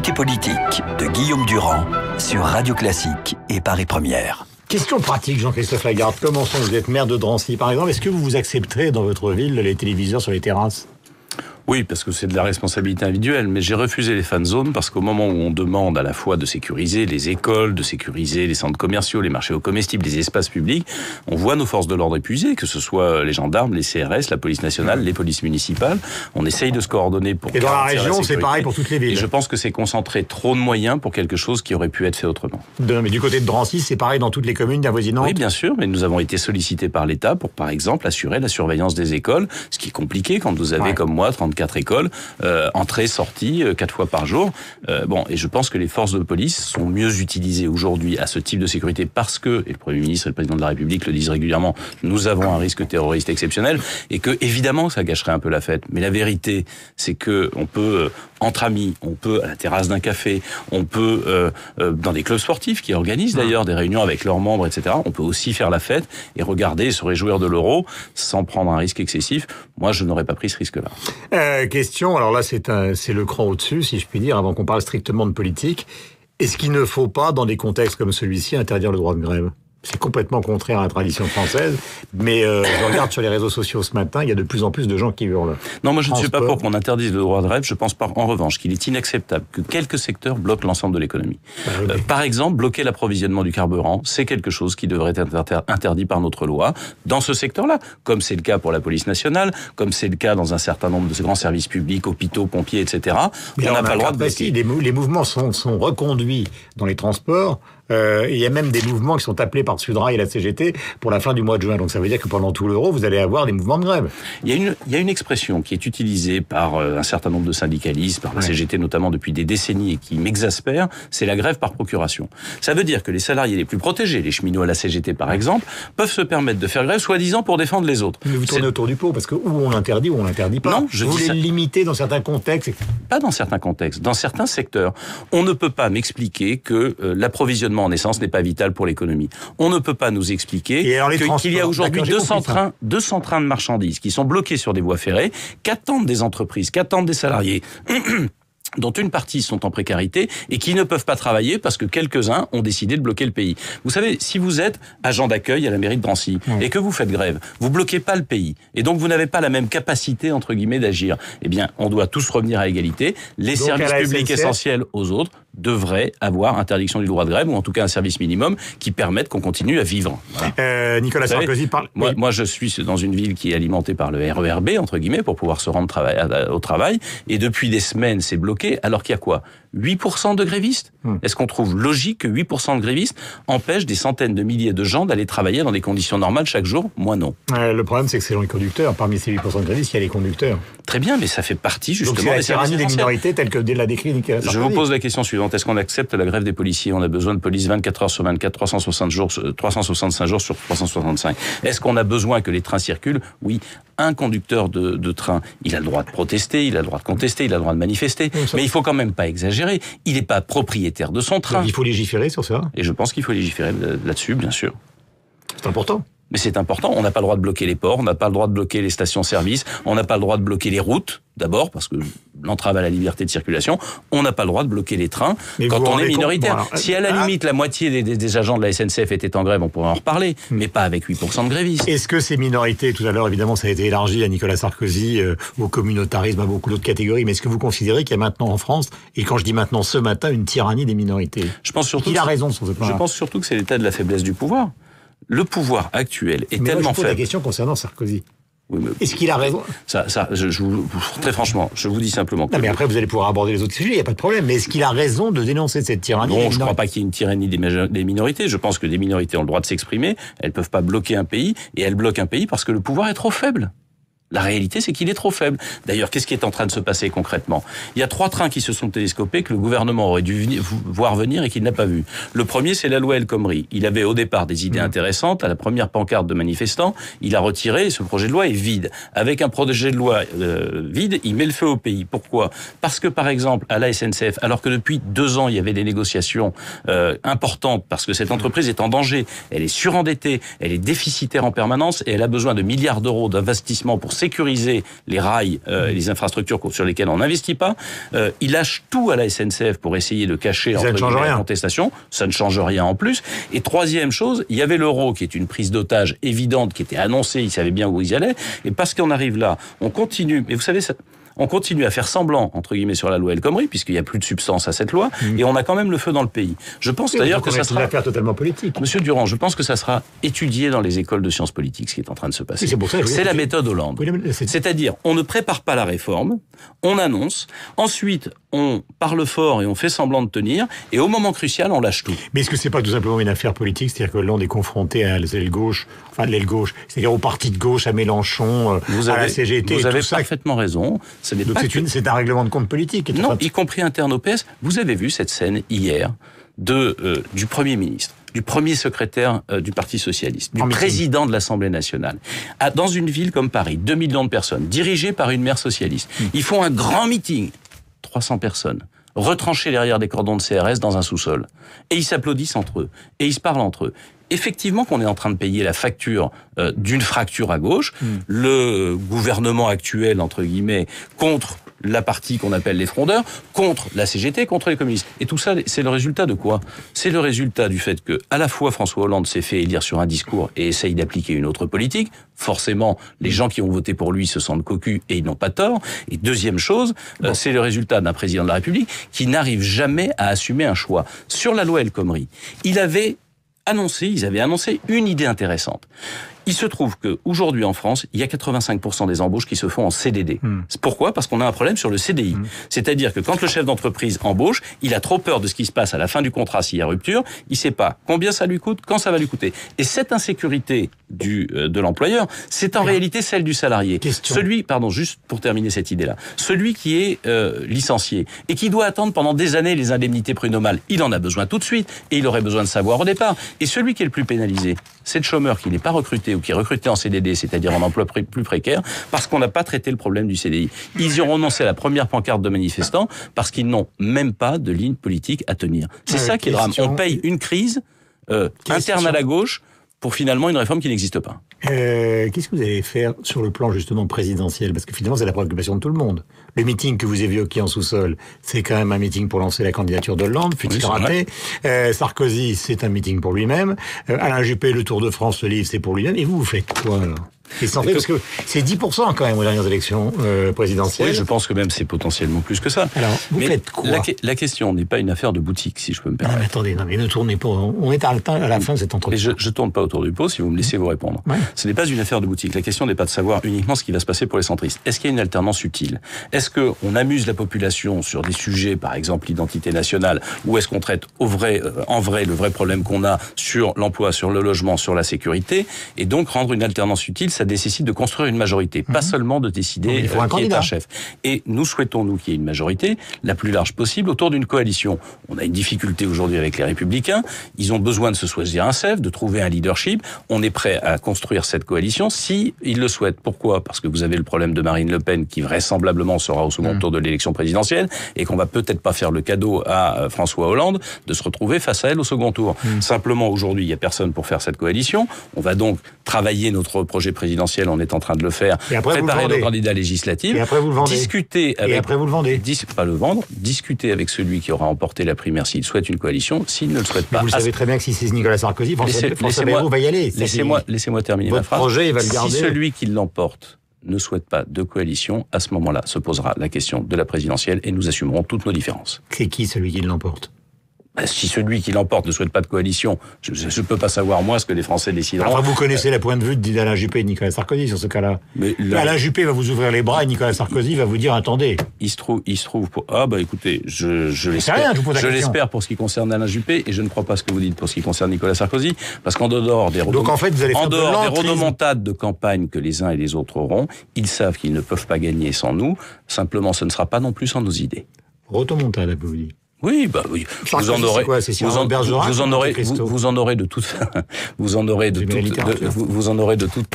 L'actualité politique de Guillaume Durand sur Radio Classique et Paris Première. Question pratique, Jean-Christophe Lagarde. Commençons, vous êtes maire de Drancy, par exemple. Est-ce que vous accepterez dans votre ville les téléviseurs sur les terrasses ? Oui, parce que c'est de la responsabilité individuelle, mais j'ai refusé les fan zones parce qu'au moment où on demande à la fois de sécuriser les écoles, de sécuriser les centres commerciaux, les marchés aux comestibles, les espaces publics, on voit nos forces de l'ordre épuisées, que ce soit les gendarmes, les CRS, la police nationale, les polices municipales. On essaye de se coordonner pour... Et dans la région, c'est pareil pour toutes les villes. Et je pense que c'est concentrer trop de moyens pour quelque chose qui aurait pu être fait autrement. Mais du côté de Drancy, c'est pareil dans toutes les communes avoisinantes ? Oui, bien sûr, mais nous avons été sollicités par l'État pour, par exemple, assurer la surveillance des écoles, ce qui est compliqué quand vous avez, comme moi, 34 écoles, entrée, sortie, 4 fois par jour. Et je pense que les forces de police sont mieux utilisées aujourd'hui à ce type de sécurité parce que, et le Premier ministre et le Président de la République le disent régulièrement, nous avons un risque terroriste exceptionnel et que, évidemment, ça gâcherait un peu la fête. Mais la vérité, c'est que on peut, entre amis, on peut à la terrasse d'un café, on peut dans des clubs sportifs qui organisent d'ailleurs des réunions avec leurs membres, etc. On peut aussi faire la fête et regarder et se réjouir de l'euro sans prendre un risque excessif. Moi, je n'aurais pas pris ce risque-là. Question, alors là, c'est le cran au-dessus, si je puis dire, avant qu'on parle strictement de politique. Est-ce qu'il ne faut pas, dans des contextes comme celui-ci, interdire le droit de grève ? C'est complètement contraire à la tradition française, mais je regarde sur les réseaux sociaux ce matin, il y a de plus en plus de gens qui hurlent. Non, moi je ne suis pas pour qu'on interdise le droit de grève, je pense en revanche qu'il est inacceptable que quelques secteurs bloquent l'ensemble de l'économie. Par exemple, bloquer l'approvisionnement du carburant, c'est quelque chose qui devrait être interdit par notre loi dans ce secteur-là, comme c'est le cas pour la police nationale, comme c'est le cas dans un certain nombre de ces grands services publics, hôpitaux, pompiers, etc. Mais on n'a pas le droit de bloquer. Les mouvements sont reconduits dans les transports. Il y a même des mouvements qui sont appelés par Sudrail et la CGT pour la fin du mois de juin. Donc ça veut dire que pendant tout l'euro, vous allez avoir des mouvements de grève. Il y a une expression qui est utilisée par un certain nombre de syndicalistes, par la CGT notamment depuis des décennies et qui m'exaspère, c'est la grève par procuration. Ça veut dire que les salariés les plus protégés, les cheminots à la CGT par exemple, peuvent se permettre de faire grève soi-disant pour défendre les autres. Mais vous tournez autour du pot parce que où on l'interdit ou on l'interdit pas. Non, vous voulez le limiter dans certains contextes. Pas dans certains contextes, dans certains secteurs. On ne peut pas m'expliquer que l'approvisionnement en essence n'est pas vital pour l'économie. On ne peut pas nous expliquer qu'il y a aujourd'hui 200 trains de marchandises qui sont bloqués sur des voies ferrées, qu'attendent des entreprises, qu'attendent des salariés dont une partie sont en précarité et qui ne peuvent pas travailler parce que quelques-uns ont décidé de bloquer le pays. Vous savez, si vous êtes agent d'accueil à la mairie de Drancy et que vous faites grève, vous bloquez pas le pays et donc vous n'avez pas la même capacité, entre guillemets, d'agir. Eh bien, on doit tous revenir à égalité. Les services publics essentiels aux autres devraient avoir interdiction du droit de grève ou en tout cas un service minimum qui permette qu'on continue à vivre. Voilà. Nicolas Sarkozy parle... Moi, je suis dans une ville qui est alimentée par le RERB, entre guillemets, pour pouvoir se rendre au travail et depuis des semaines, c'est bloqué. Alors qu'il y a quoi ? 8% de grévistes ? Est-ce qu'on trouve logique que 8% de grévistes empêchent des centaines de milliers de gens d'aller travailler dans des conditions normales chaque jour ? Moi, non. Le problème, c'est que c'est les conducteurs. Parmi ces 8% de grévistes, il y a les conducteurs. Très bien, mais ça fait partie justement des tyrannie des minorités telles que l'a décrit Nicolas Sarkozy. Je vous pose la question suivante. Est-ce qu'on accepte la grève des policiers ? On a besoin de police 24 heures sur 24, 365 jours sur 365. Est-ce qu'on a besoin que les trains circulent ? Oui. Un conducteur de train, il a le droit de protester, il a le droit de contester, il a le droit de manifester. Mais il faut quand même pas exagérer. Il n'est pas propriétaire de son train. Donc il faut légiférer sur ça. Et je pense qu'il faut légiférer là-dessus, bien sûr. C'est important. Mais c'est important. On n'a pas le droit de bloquer les ports, on n'a pas le droit de bloquer les stations-service, on n'a pas le droit de bloquer les routes, d'abord, parce que l'entrave à la liberté de circulation, on n'a pas le droit de bloquer les trains quand on est minoritaire. Si à la limite, la moitié des agents de la SNCF étaient en grève, on pourrait en reparler, mais pas avec 8% de grévistes. Est-ce que ces minorités, tout à l'heure, évidemment, ça a été élargi à Nicolas Sarkozy, au communautarisme, à beaucoup d'autres catégories, mais est-ce que vous considérez qu'il y a maintenant en France, et quand je dis maintenant ce matin, une tyrannie des minorités ? Je pense surtout qu'il a raison sur ce point. Je pense surtout que c'est l'état de la faiblesse du pouvoir. Le pouvoir actuel est tellement faible. Je pose la question concernant Sarkozy. Oui, mais est-ce qu'il a raison ? Très franchement, je vous dis simplement... Non, mais après, vous allez pouvoir aborder les autres sujets, il n'y a pas de problème. Mais est-ce qu'il a raison de dénoncer cette tyrannie ? Non, je ne crois pas qu'il y ait une tyrannie des minorités. Je pense que des minorités ont le droit de s'exprimer. Elles ne peuvent pas bloquer un pays. Et elles bloquent un pays parce que le pouvoir est trop faible. La réalité, c'est qu'il est trop faible. D'ailleurs, qu'est-ce qui est en train de se passer concrètement ? Il y a 3 trains qui se sont télescopés que le gouvernement aurait dû voir venir et qu'il n'a pas vu. Le premier, c'est la loi El Khomri. Il avait au départ des idées intéressantes. À la première pancarte de manifestants, il a retiré et ce projet de loi est vide. Avec un projet de loi vide, il met le feu au pays. Pourquoi ? Parce que, par exemple, à la SNCF, alors que depuis 2 ans, il y avait des négociations importantes, parce que cette entreprise est en danger, elle est surendettée, elle est déficitaire en permanence et elle a besoin de milliards d'euros d'investissement pour sécuriser les rails et les infrastructures sur lesquelles on n'investit pas. Il lâche tout à la SNCF pour essayer de cacher la contestation. Ça ne change rien en plus. Et troisième chose, il y avait l'euro qui est une prise d'otage évidente, qui était annoncée, ils savaient bien où ils allaient. Et parce qu'on arrive là, on continue. Mais vous savez, on continue à faire semblant, entre guillemets, sur la loi El Khomri, puisqu'il n'y a plus de substance à cette loi, et on a quand même le feu dans le pays. Je pense d'ailleurs que ça sera... C'est une affaire totalement politique. Monsieur Durand, je pense que ça sera étudié dans les écoles de sciences politiques, ce qui est en train de se passer. C'est la méthode Hollande. C'est-à-dire, on ne prépare pas la réforme, on annonce, ensuite on parle fort et on fait semblant de tenir, et au moment crucial, on lâche tout. Mais est-ce que c'est pas tout simplement une affaire politique, c'est-à-dire que Hollande est confronté à l'aile gauche, l'aile gauche, c'est-à-dire au parti de gauche, à Mélenchon, à la CGT, vous avez parfaitement raison. Donc c'est un règlement de compte politique. Non, y compris interne au PS. Vous avez vu cette scène hier du Premier ministre, du premier secrétaire du Parti socialiste, du président de l'Assemblée nationale, dans une ville comme Paris, 2 millions de personnes, dirigée par une maire socialiste. Ils font un grand meeting, 300 personnes, retranchés derrière des cordons de CRS dans un sous-sol. Et ils s'applaudissent entre eux, et ils se parlent entre eux. Effectivement qu'on est en train de payer la facture d'une fracture à gauche. Le gouvernement actuel, entre guillemets, contre la partie qu'on appelle les frondeurs, contre la CGT, contre les communistes. Et tout ça, c'est le résultat de quoi? C'est le résultat du fait que, à la fois, François Hollande s'est fait élire sur un discours et essaye d'appliquer une autre politique. Forcément, les gens qui ont voté pour lui se sentent cocus et ils n'ont pas tort. Et deuxième chose, c'est le résultat d'un président de la République qui n'arrive jamais à assumer un choix. Sur la loi El Khomri, ils avaient annoncé une idée intéressante. Il se trouve qu'aujourd'hui en France, il y a 85% des embauches qui se font en CDD. Pourquoi? Parce qu'on a un problème sur le CDI. C'est-à-dire que quand le chef d'entreprise embauche, il a trop peur de ce qui se passe à la fin du contrat s'il y a rupture. Il ne sait pas combien ça lui coûte, quand ça va lui coûter. Et cette insécurité de l'employeur, c'est en réalité celle du salarié. Juste pour terminer cette idée-là. Celui qui est licencié et qui doit attendre pendant des années les indemnités prud'homales, il en a besoin tout de suite et il aurait besoin de savoir au départ. Et celui qui est le plus pénalisé, c'est le chômeur qui n'est pas recruté ou qui est recruté en CDD, c'est-à-dire en emploi plus précaire, parce qu'on n'a pas traité le problème du CDI. Ils y ont renoncé à la première pancarte de manifestants parce qu'ils n'ont même pas de ligne politique à tenir. C'est ça qui est le drame. On paye une crise interne à la gauche pour finalement une réforme qui n'existe pas. Qu'est-ce que vous allez faire sur le plan justement présidentiel? Parce que finalement, c'est la préoccupation de tout le monde. Le meeting que vous évoquiez en sous-sol, c'est quand même un meeting pour lancer la candidature d'Hollande, fut-il raté. Sarkozy, c'est un meeting pour lui-même. Alain Juppé, le Tour de France, le livre, c'est pour lui-même. Et vous faites quoi alors? Parce que c'est 10% quand même aux dernières élections présidentielles. Oui, je pense que même c'est potentiellement plus que ça. Alors, vous faites quoi? La question n'est pas une affaire de boutique, si je peux me permettre. Non, mais ne tournez pas. On est à la fin de cet entretien. Et je tourne pas autour du pot, si vous me laissez vous répondre. Ouais. Ce n'est pas une affaire de boutique. La question n'est pas de savoir uniquement ce qui va se passer pour les centristes. Est-ce qu'il y a une alternance utile? Est-ce qu'on amuse la population sur des sujets, par exemple l'identité nationale, ou est-ce qu'on traite en vrai le vrai problème qu'on a sur l'emploi, sur le logement, sur la sécurité? Et donc rendre une alternance utile, ça nécessite de construire une majorité, pas seulement de décider qui est un chef. Et nous souhaitons, nous, qu'il y ait une majorité la plus large possible autour d'une coalition. On a une difficulté aujourd'hui avec les Républicains. Ils ont besoin de se choisir un chef, de trouver un leadership. On est prêt à construire cette coalition si ils le souhaitent. Pourquoi? Parce que vous avez le problème de Marine Le Pen qui vraisemblablement sera au second tour de l'élection présidentielle et qu'on va peut-être pas faire le cadeau à François Hollande de se retrouver face à elle au second tour. Simplement, aujourd'hui, il y a personne pour faire cette coalition. On va donc travailler notre projet présidentiel, on est en train de le faire, préparer nos candidats législatifs, et après vous le vendez. Discuter avec... Et après vous le vendez. Pas le vendre, discuter avec celui qui aura emporté la primaire s'il souhaite une coalition, s'il ne le souhaite pas. Mais vous savez très bien que si c'est Nicolas Sarkozy, François Bayrou va y aller. Laissez-moi terminer ma phrase. Projet, il va le garder. Si celui qui l'emporte ne souhaite pas de coalition, à ce moment-là se posera la question de la présidentielle et nous assumerons toutes nos différences. C'est qui celui qui l'emporte? Si celui qui l'emporte ne souhaite pas de coalition, je ne peux pas savoir, moi, ce que les Français décideront. Enfin, vous connaissez la point de vue d'Alain Juppé et de Nicolas Sarkozy sur ce cas-là. Mais Alain Juppé va vous ouvrir les bras et Nicolas Sarkozy va vous dire, attendez. Il se trouve pour... écoutez, je l'espère pour ce qui concerne Alain Juppé et je ne crois pas ce que vous dites pour ce qui concerne Nicolas Sarkozy, parce qu'en dehors des rodomontades de campagne que les uns et les autres auront, ils savent qu'ils ne peuvent pas gagner sans nous. Simplement, ce ne sera pas non plus sans nos idées. Rodomontade, vous dites. Oui, bah oui. Vous en aurez de toute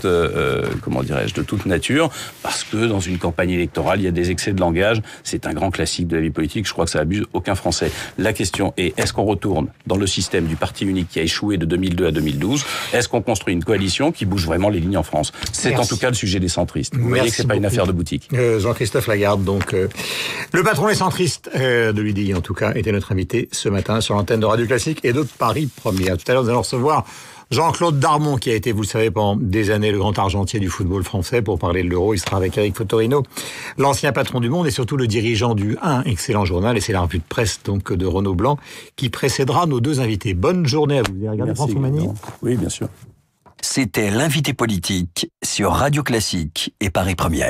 de toute nature, parce que dans une campagne électorale, il y a des excès de langage. C'est un grand classique de la vie politique. Je crois que ça abuse aucun Français. La question est, est-ce qu'on retourne dans le système du parti unique qui a échoué de 2002 à 2012? Est-ce qu'on construit une coalition qui bouge vraiment les lignes en France? C'est en tout cas le sujet des centristes. Vous voyez que c'est pas une affaire de boutique. Jean-Christophe Lagarde, donc le patron des centristes de l'UDI, en tout cas, était notre invité ce matin sur l'antenne de Radio Classique et de Paris Première. Tout à l'heure, nous allons recevoir Jean-Claude Darmon, qui a été, vous le savez, pendant des années, le grand argentier du football français pour parler de l'Euro. Il sera avec Eric Fotorino, l'ancien patron du Monde et surtout le dirigeant du excellent journal. Et c'est la revue de presse, donc, de Renaud Blanc, qui précédera nos deux invités. Bonne journée à vous. Vous avez regardé François Magny ? Oui, bien sûr. C'était l'invité politique sur Radio Classique et Paris Première.